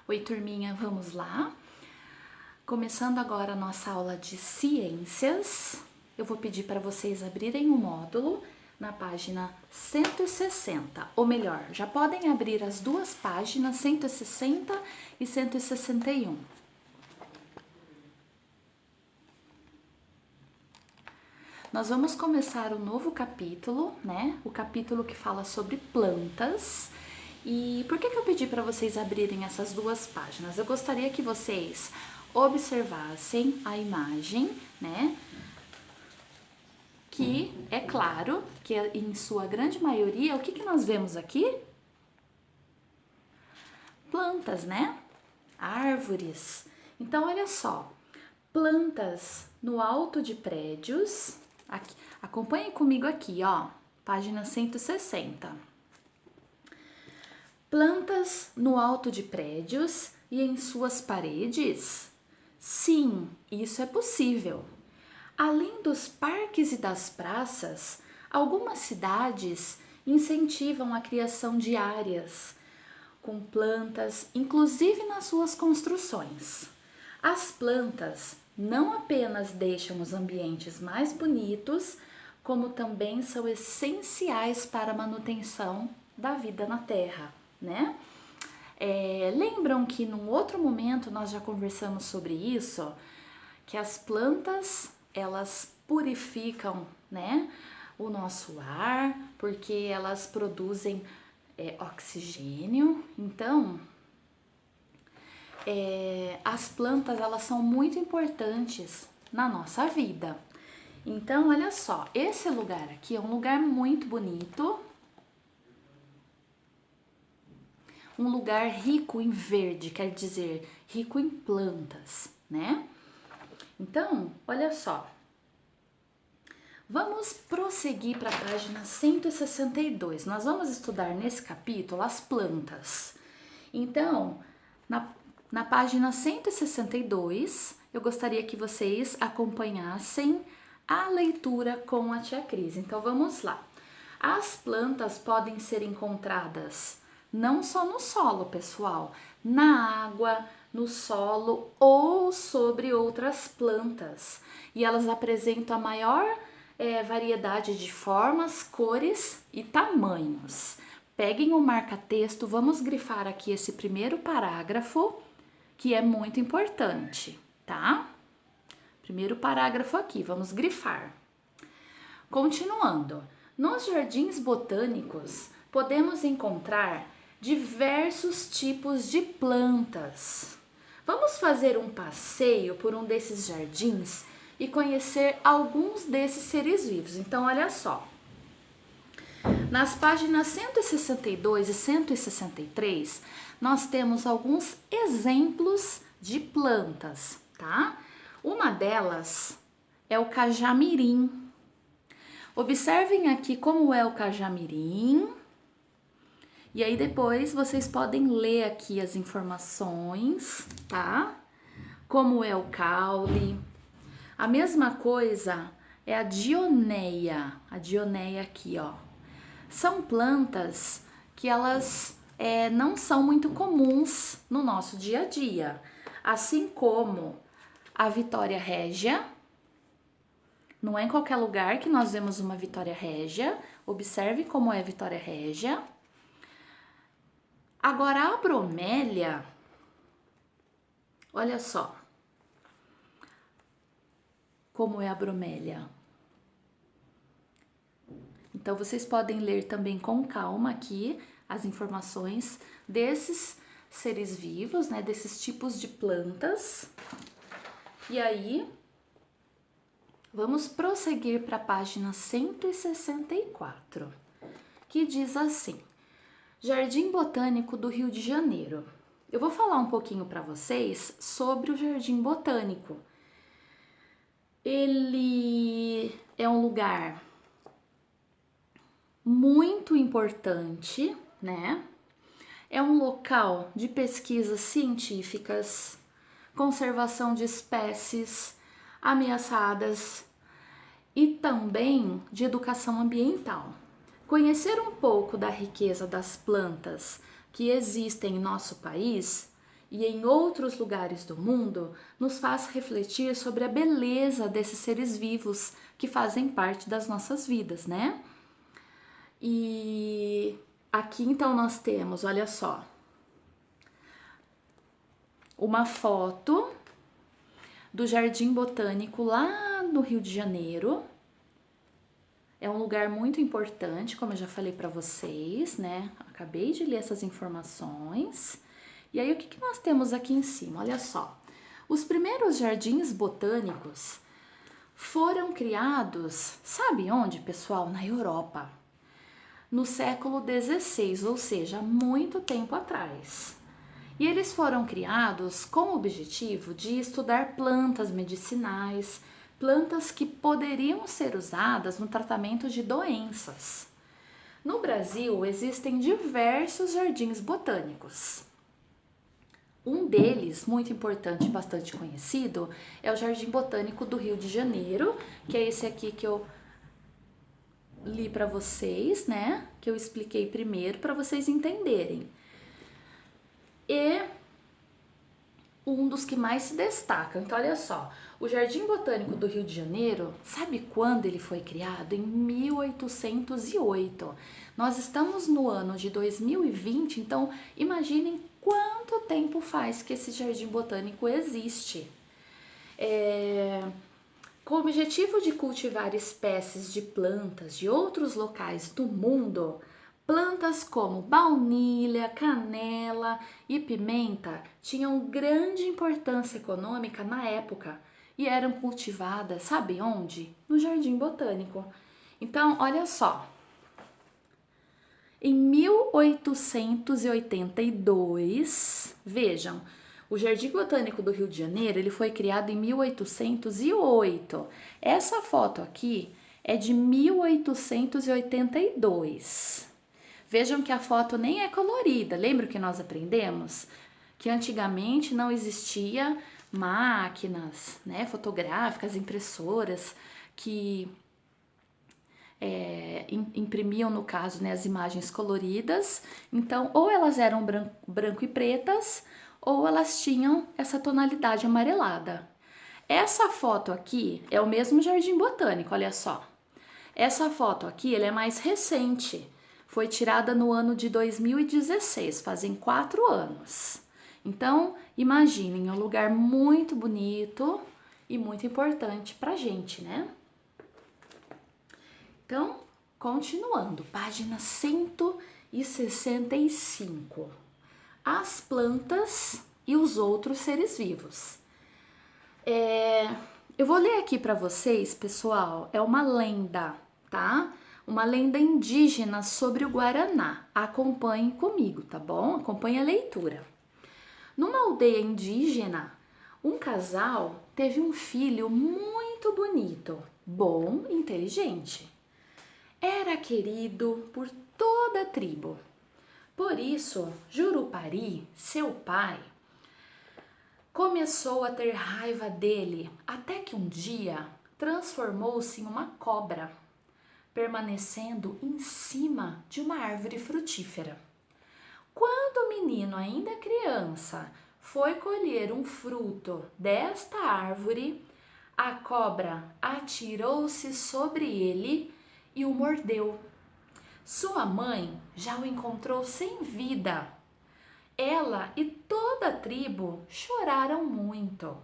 Oi, turminha, vamos lá? Começando agora a nossa aula de ciências, eu vou pedir para vocês abrirem o módulo na página 160, ou melhor, já podem abrir as duas páginas, 160 e 161. Nós vamos começar o novo capítulo, né? O capítulo que fala sobre plantas. E por que eu pedi para vocês abrirem essas duas páginas? Eu gostaria que vocês observassem a imagem, né? Que é claro que em sua grande maioria, o que nós vemos aqui? Plantas, né? Árvores. Então, olha só, plantas no alto de prédios. Aqui, acompanhem comigo aqui, ó, página 160. Plantas no alto de prédios e em suas paredes? Sim, isso é possível. Além dos parques e das praças, algumas cidades incentivam a criação de áreas com plantas, inclusive nas suas construções. As plantas não apenas deixam os ambientes mais bonitos, como também são essenciais para a manutenção da vida na Terra, né? Lembram que num outro momento nós já conversamos sobre isso, que as plantas elas purificam, né, o nosso ar, porque elas produzem oxigênio. Então, as plantas elas são muito importantes na nossa vida. Então, olha só, esse lugar aqui é um lugar muito bonito, um lugar rico em verde, quer dizer, rico em plantas, né? Então, olha só, vamos prosseguir para a página 162. Nós vamos estudar nesse capítulo as plantas. Então, na página 162, eu gostaria que vocês acompanhassem a leitura com a tia Cris. Então, vamos lá. As plantas podem ser encontradas não só no solo, pessoal, na água, no solo ou sobre outras plantas. E elas apresentam a maior variedade de formas, cores e tamanhos. Peguem o marca-texto, vamos grifar aqui esse primeiro parágrafo, que é muito importante, tá? Primeiro parágrafo aqui, vamos grifar. Continuando, nos jardins botânicos podemos encontrar diversos tipos de plantas. Vamos fazer um passeio por um desses jardins e conhecer alguns desses seres vivos. Então, olha só. Nas páginas 162 e 163, nós temos alguns exemplos de plantas, tá? Uma delas é o cajamirim. Observem aqui como é o cajamirim. E aí depois vocês podem ler aqui as informações, tá? Como é o caule. A mesma coisa é a dioneia aqui, ó. São plantas que elas não são muito comuns no nosso dia a dia. Assim como a vitória régia. Não é em qualquer lugar que nós vemos uma vitória régia. Observe como é a vitória régia. Agora, a bromélia, olha só como é a bromélia. Então, vocês podem ler também com calma aqui as informações desses seres vivos, né, desses tipos de plantas. E aí, vamos prosseguir para a página 164, que diz assim: Jardim Botânico do Rio de Janeiro. Eu vou falar um pouquinho para vocês sobre o Jardim Botânico. Ele é um lugar muito importante, né? É um local de pesquisas científicas, conservação de espécies ameaçadas e também de educação ambiental. Conhecer um pouco da riqueza das plantas que existem em nosso país e em outros lugares do mundo nos faz refletir sobre a beleza desses seres vivos que fazem parte das nossas vidas, né? E aqui então nós temos, olha só, uma foto do Jardim Botânico lá no Rio de Janeiro. É um lugar muito importante, como eu já falei para vocês, né? Acabei de ler essas informações. E aí, o que nós temos aqui em cima? Olha só. Os primeiros jardins botânicos foram criados, sabe onde, pessoal? Na Europa. No século XVI, ou seja, há muito tempo atrás. E eles foram criados com o objetivo de estudar plantas medicinais, plantas que poderiam ser usadas no tratamento de doenças. No Brasil, existem diversos jardins botânicos. Um deles, muito importante e bastante conhecido, é o Jardim Botânico do Rio de Janeiro, que é esse aqui que eu li para vocês, né? Que eu expliquei primeiro para vocês entenderem. E um dos que mais se destaca. Então, olha só, o Jardim Botânico do Rio de Janeiro, sabe quando ele foi criado? Em 1808. Nós estamos no ano de 2020, então imaginem quanto tempo faz que esse Jardim Botânico existe. Com o objetivo de cultivar espécies de plantas de outros locais do mundo, plantas como baunilha, canela e pimenta tinham grande importância econômica na época e eram cultivadas, sabe onde? No Jardim Botânico. Então, olha só. Em 1882, vejam, o Jardim Botânico do Rio de Janeiro, ele foi criado em 1808. Essa foto aqui é de 1882. Vejam que a foto nem é colorida. Lembra que nós aprendemos? Que antigamente não existia máquinas, né, fotográficas, impressoras, que imprimiam, no caso, né, as imagens coloridas. Então, ou elas eram branco e pretas, ou elas tinham essa tonalidade amarelada. Essa foto aqui é o mesmo Jardim Botânico, olha só. Essa foto aqui, ela é mais recente. Foi tirada no ano de 2016, fazem 4 anos. Então, imaginem, é um lugar muito bonito e muito importante pra gente, né? Então, continuando, página 165. As plantas e os outros seres vivos. Eu vou ler aqui para vocês, pessoal, é uma lenda, tá? Uma lenda indígena sobre o Guaraná. Acompanhe comigo, tá bom? Acompanhe a leitura. Numa aldeia indígena, um casal teve um filho muito bonito, bom e inteligente. Era querido por toda a tribo. Por isso, Jurupari, seu pai, começou a ter raiva dele, até que um dia transformou-se em uma cobra, permanecendo em cima de uma árvore frutífera. Quando o menino, ainda criança, foi colher um fruto desta árvore, a cobra atirou-se sobre ele e o mordeu. Sua mãe já o encontrou sem vida. Ela e toda a tribo choraram muito.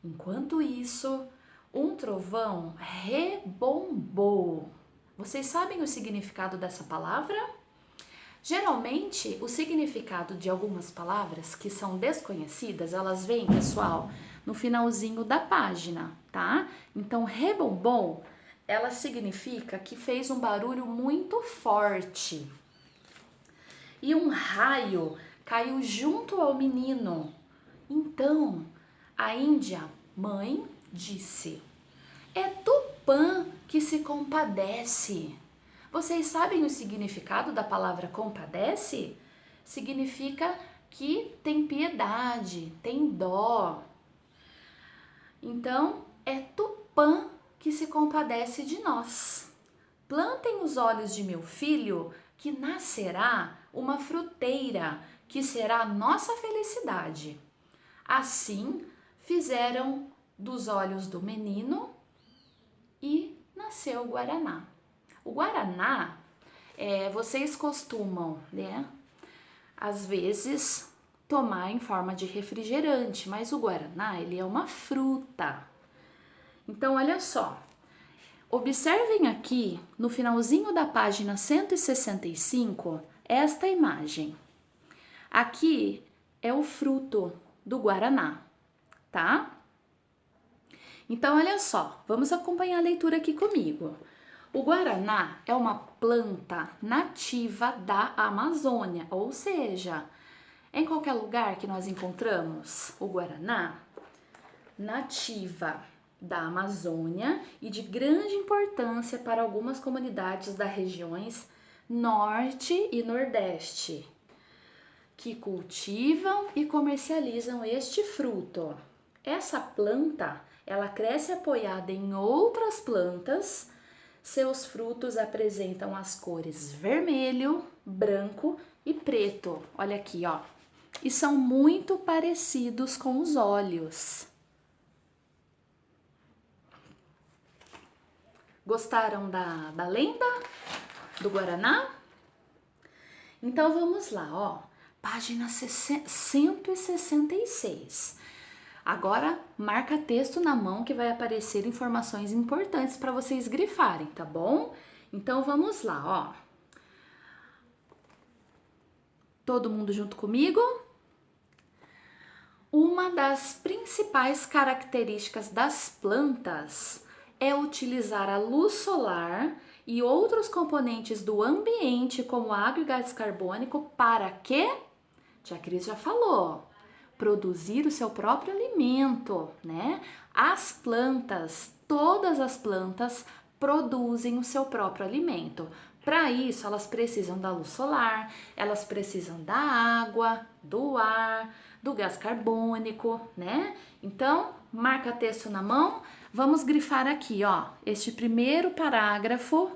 Enquanto isso, um trovão rebombou. Vocês sabem o significado dessa palavra? Geralmente, o significado de algumas palavras que são desconhecidas, elas vêm, pessoal, no finalzinho da página, tá? Então, rebombou, ela significa que fez um barulho muito forte. E um raio caiu junto ao menino. Então, a Índia, mãe, disse: é Tupã que se compadece. Vocês sabem o significado da palavra compadece? Significa que tem piedade, tem dó. Então, é Tupã que se compadece de nós. Plantem os olhos de meu filho, que nascerá uma fruteira que será a nossa felicidade. Assim fizeram dos olhos do menino e nasceu o guaraná. O guaraná, vocês costumam, né, às vezes tomar em forma de refrigerante, mas o guaraná, ele é uma fruta. Então, olha só, observem aqui no finalzinho da página 165 esta imagem. Aqui é o fruto do guaraná, tá? Então, olha só, vamos acompanhar a leitura aqui comigo. O guaraná é uma planta nativa da Amazônia, ou seja, em qualquer lugar que nós encontramos o guaraná, nativa da Amazônia e de grande importância para algumas comunidades das regiões Norte e Nordeste, que cultivam e comercializam este fruto. Essa planta, ela cresce apoiada em outras plantas. Seus frutos apresentam as cores vermelho, branco e preto. Olha aqui, ó. E são muito parecidos com os olhos. Gostaram da lenda do guaraná? Então vamos lá, ó. Página 166. Agora marca texto na mão que vai aparecer informações importantes para vocês grifarem, tá bom? Então vamos lá, ó. Todo mundo junto comigo? Uma das principais características das plantas é utilizar a luz solar e outros componentes do ambiente, como água e gás carbônico, para quê? Tia Cris já falou, produzir o seu próprio alimento, né? As plantas, todas as plantas produzem o seu próprio alimento. Para isso, elas precisam da luz solar, elas precisam da água, do ar, do gás carbônico, né? Então, marca texto na mão. Vamos grifar aqui, ó, este primeiro parágrafo,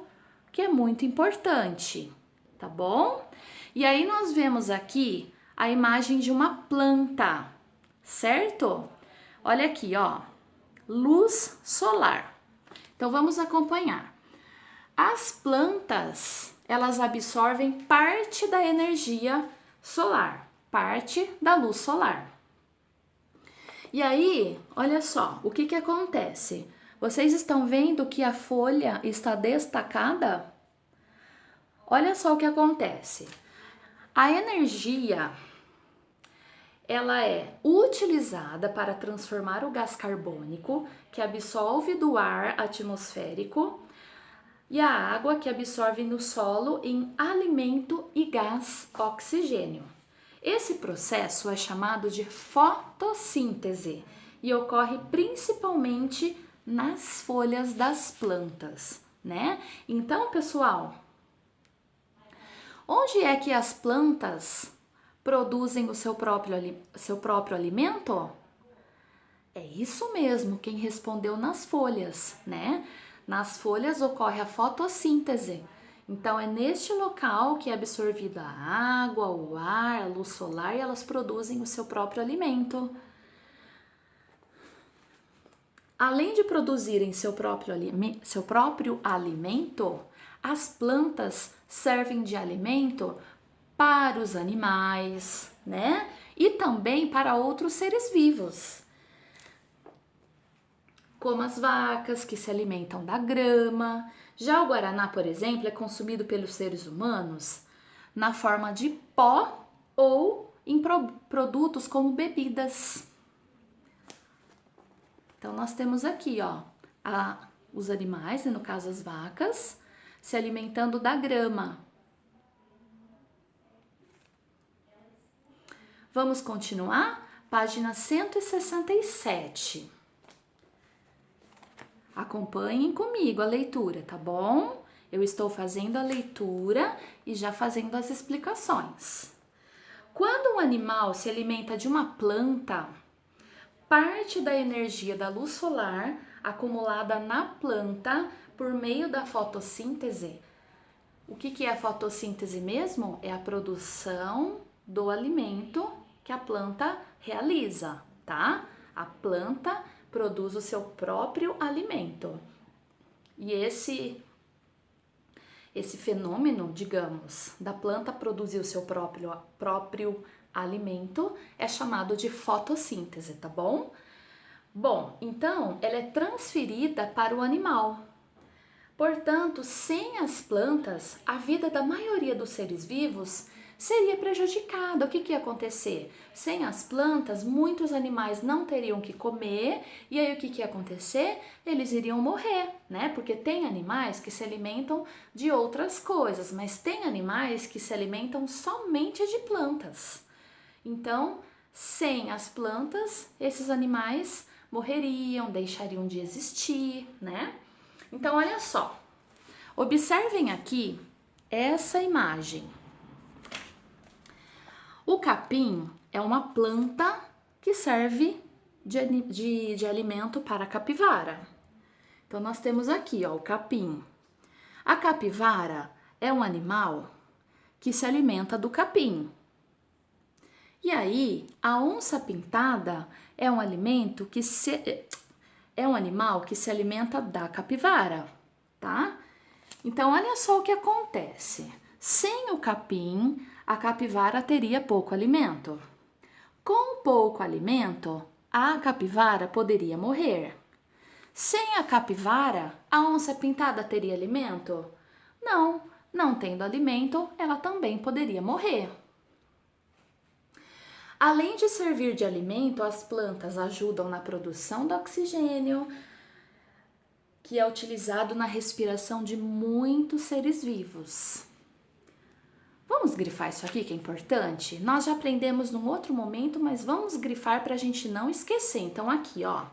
que é muito importante, tá bom? E aí nós vemos aqui a imagem de uma planta, certo? Olha aqui, ó, luz solar. Então vamos acompanhar. As plantas, elas absorvem parte da energia solar, parte da luz solar. E aí, olha só, o que acontece? Vocês estão vendo que a folha está destacada? Olha só o que acontece. A energia, ela é utilizada para transformar o gás carbônico, que absorve do ar atmosférico, e a água, que absorve no solo, em alimento e gás oxigênio. Esse processo é chamado de fotossíntese e ocorre principalmente nas folhas das plantas, né? Então, pessoal, onde é que as plantas produzem o seu próprio alimento? É isso mesmo, quem respondeu nas folhas, né? Nas folhas ocorre a fotossíntese. Então, é neste local que é absorvida a água, o ar, a luz solar e elas produzem o seu próprio alimento. Além de produzirem seu próprio alimento, as plantas servem de alimento para os animais, né? E também para outros seres vivos, como as vacas, que se alimentam da grama. Já o guaraná, por exemplo, é consumido pelos seres humanos na forma de pó ou em produtos como bebidas. Então, nós temos aqui, ó, os animais, no caso as vacas, se alimentando da grama. Vamos continuar? Página 167. Acompanhem comigo a leitura, tá bom? Eu estou fazendo a leitura e já fazendo as explicações. Quando um animal se alimenta de uma planta, parte da energia da luz solar acumulada na planta por meio da fotossíntese. O que é a fotossíntese mesmo? É a produção do alimento que a planta realiza, tá? A planta produz o seu próprio alimento. E esse fenômeno, digamos, da planta produzir o seu próprio alimento é chamado de fotossíntese, tá bom? Bom, então ela é transferida para o animal. Portanto, sem as plantas, a vida da maioria dos seres vivos seria prejudicada. O que ia acontecer? Sem as plantas, muitos animais não teriam que comer, e aí o que ia acontecer? Eles iriam morrer, né? Porque tem animais que se alimentam de outras coisas, mas tem animais que se alimentam somente de plantas. Então, sem as plantas, esses animais morreriam, deixariam de existir, né? Então, olha só, observem aqui essa imagem. O capim é uma planta que serve de alimento para a capivara. Então, nós temos aqui, ó, o capim. A capivara é um animal que se alimenta do capim. E aí, a onça-pintada é um animal que se alimenta da capivara, tá? Então, olha só o que acontece. Sem o capim, a capivara teria pouco alimento. Com pouco alimento, a capivara poderia morrer. Sem a capivara, a onça-pintada teria alimento? Não, não tendo alimento, ela também poderia morrer. Além de servir de alimento, as plantas ajudam na produção do oxigênio, que é utilizado na respiração de muitos seres vivos. Vamos grifar isso aqui que é importante? Nós já aprendemos num outro momento, mas vamos grifar para a gente não esquecer. Então aqui, ó.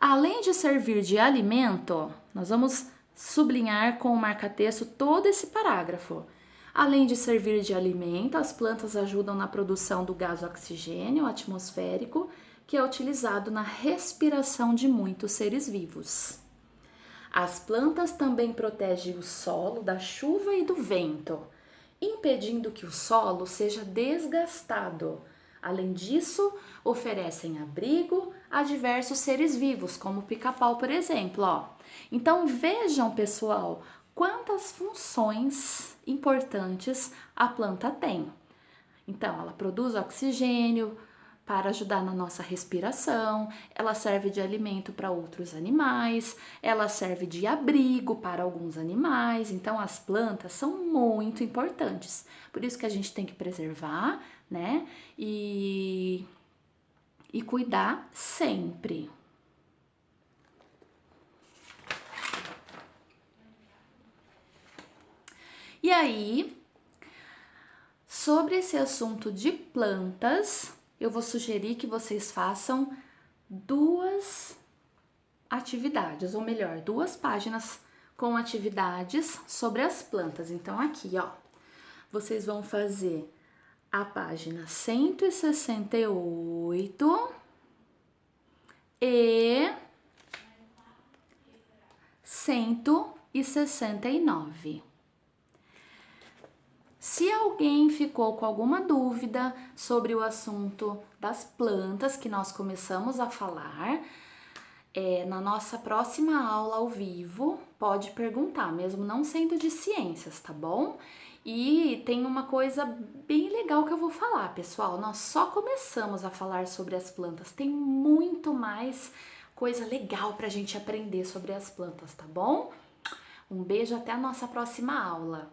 Além de servir de alimento, nós vamos sublinhar com o marca-texto todo esse parágrafo. Além de servir de alimento, as plantas ajudam na produção do gás oxigênio atmosférico, que é utilizado na respiração de muitos seres vivos. As plantas também protegem o solo da chuva e do vento, impedindo que o solo seja desgastado. Além disso, oferecem abrigo a diversos seres vivos, como o pica-pau, por exemplo, ó. Então vejam, pessoal, quantas funções importantes a planta tem. Então, ela produz oxigênio para ajudar na nossa respiração, ela serve de alimento para outros animais, ela serve de abrigo para alguns animais. Então, as plantas são muito importantes. Por isso que a gente tem que preservar, né? E cuidar sempre. E aí, sobre esse assunto de plantas, eu vou sugerir que vocês façam 2 atividades, ou melhor, 2 páginas com atividades sobre as plantas. Então, aqui, ó, vocês vão fazer a página 168 e 169. Se alguém ficou com alguma dúvida sobre o assunto das plantas que nós começamos a falar, na nossa próxima aula ao vivo, pode perguntar, mesmo não sendo de ciências, tá bom? E tem uma coisa bem legal que eu vou falar, pessoal. Nós só começamos a falar sobre as plantas, tem muito mais coisa legal pra gente aprender sobre as plantas, tá bom? Um beijo, até a nossa próxima aula.